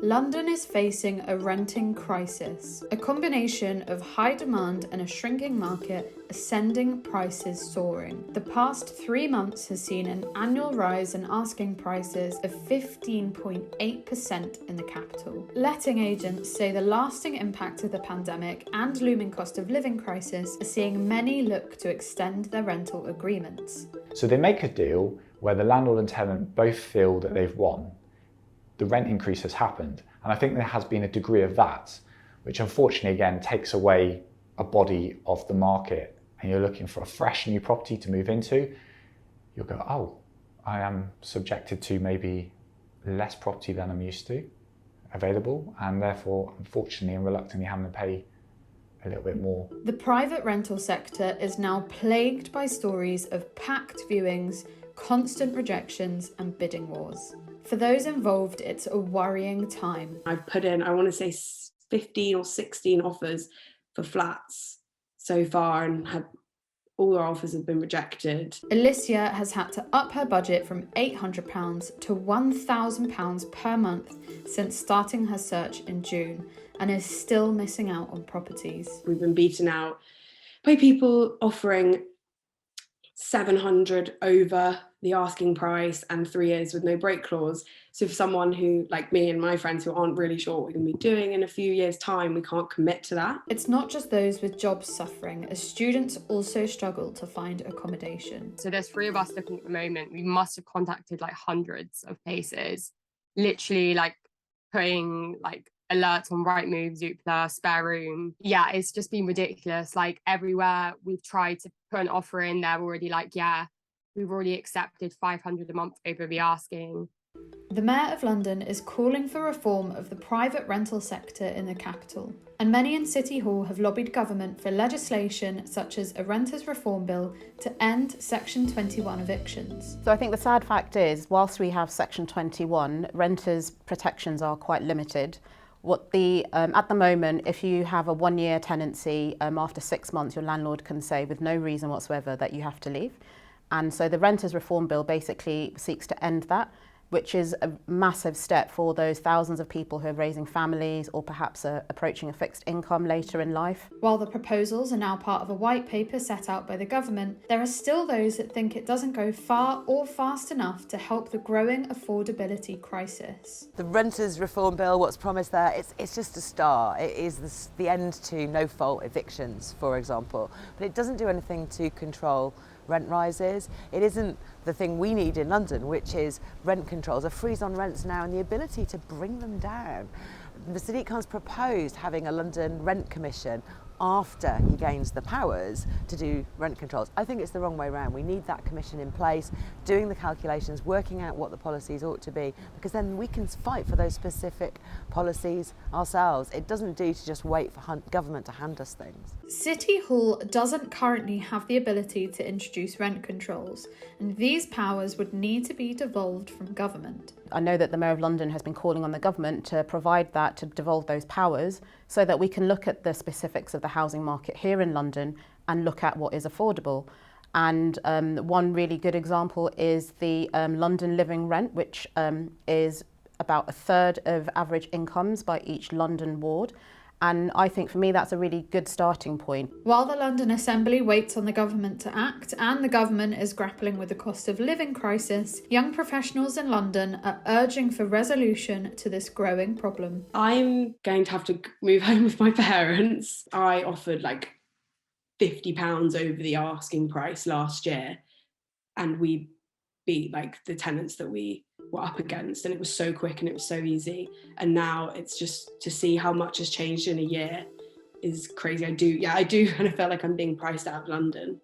London is facing a renting crisis, a combination of high demand and a shrinking market, ascending prices soaring. The past 3 months has seen an annual rise in asking prices of 15.8% in the capital. Letting agents say the lasting impact of the pandemic and looming cost of living crisis are seeing many look to extend their rental agreements. So they make a deal where the landlord and tenant both feel that they've won. The rent increase has happened. And I think there has been a degree of that, which unfortunately, again, takes away a body of the market, and you're looking for a fresh new property to move into. You'll go, oh, I am subjected to maybe less property than I'm used to available, and therefore, unfortunately and reluctantly having to pay a little bit more. The private rental sector is now plagued by stories of packed viewings, constant rejections, and bidding wars. For those involved, it's a worrying time. I've put in, I want to say 15 or 16 offers for flats so far, and all our offers have been rejected. Alicia has had to up her budget from £800 to £1,000 per month since starting her search in June, and is still missing out on properties. We've been beaten out by people offering 700 over the asking price and 3 years with no break clause. So for someone who, like me and my friends, who aren't really sure what we're going to be doing in a few years' time, we can't commit to that. It's not just those with jobs suffering, as students also struggle to find accommodation. So there's 3 of us looking at the moment. We must have contacted like hundreds of places, literally like putting like alerts on Rightmove, Zoopla, Spare Room. Yeah, it's just been ridiculous. Like everywhere we've tried to put an offer in, they're already like, yeah, we've already accepted 500 a month over the asking. The Mayor of London is calling for reform of the private rental sector in the capital, and many in City Hall have lobbied government for legislation such as a renters reform bill to end Section 21 evictions. So I think the sad fact is, whilst we have Section 21, renters' protections are quite limited. At the moment, if you have a 1-year tenancy, after 6 months, your landlord can say with no reason whatsoever that you have to leave. And so the Renters Reform Bill basically seeks to end that, which is a massive step for those thousands of people who are raising families or perhaps are approaching a fixed income later in life. While the proposals are now part of a white paper set out by the government, there are still those that think it doesn't go far or fast enough to help the growing affordability crisis. The Renters Reform Bill, what's promised there, it's just a start. It is the end to no-fault evictions, for example, but it doesn't do anything to control rent rises. It isn't the thing we need in London, which is rent controls, a freeze on rents now and the ability to bring them down. Sadiq Khan's proposed having a London Rent Commission after he gains the powers to do rent controls. I think it's the wrong way around. We need that commission in place, doing the calculations, working out what the policies ought to be, because then we can fight for those specific policies ourselves. It doesn't do to just wait for government to hand us things. City Hall doesn't currently have the ability to introduce rent controls, and these powers would need to be devolved from government. I know that the Mayor of London has been calling on the government to provide that, to devolve those powers, so that we can look at the specifics of the housing market here in London and look at what is affordable. And one really good example is the London Living Rent, which is about 1/3 of average incomes by each London ward. And I think for me that's a really good starting point. While the London Assembly waits on the government to act and the government is grappling with the cost of living crisis, young professionals in London are urging for resolution to this growing problem. I'm going to have to move home with my parents. I offered like £50 over the asking price last year, and we beat like the tenants that we were up against, and it was so quick and it was so easy. And now it's just to see how much has changed in a year is crazy. I do kind of feel like I'm being priced out of London.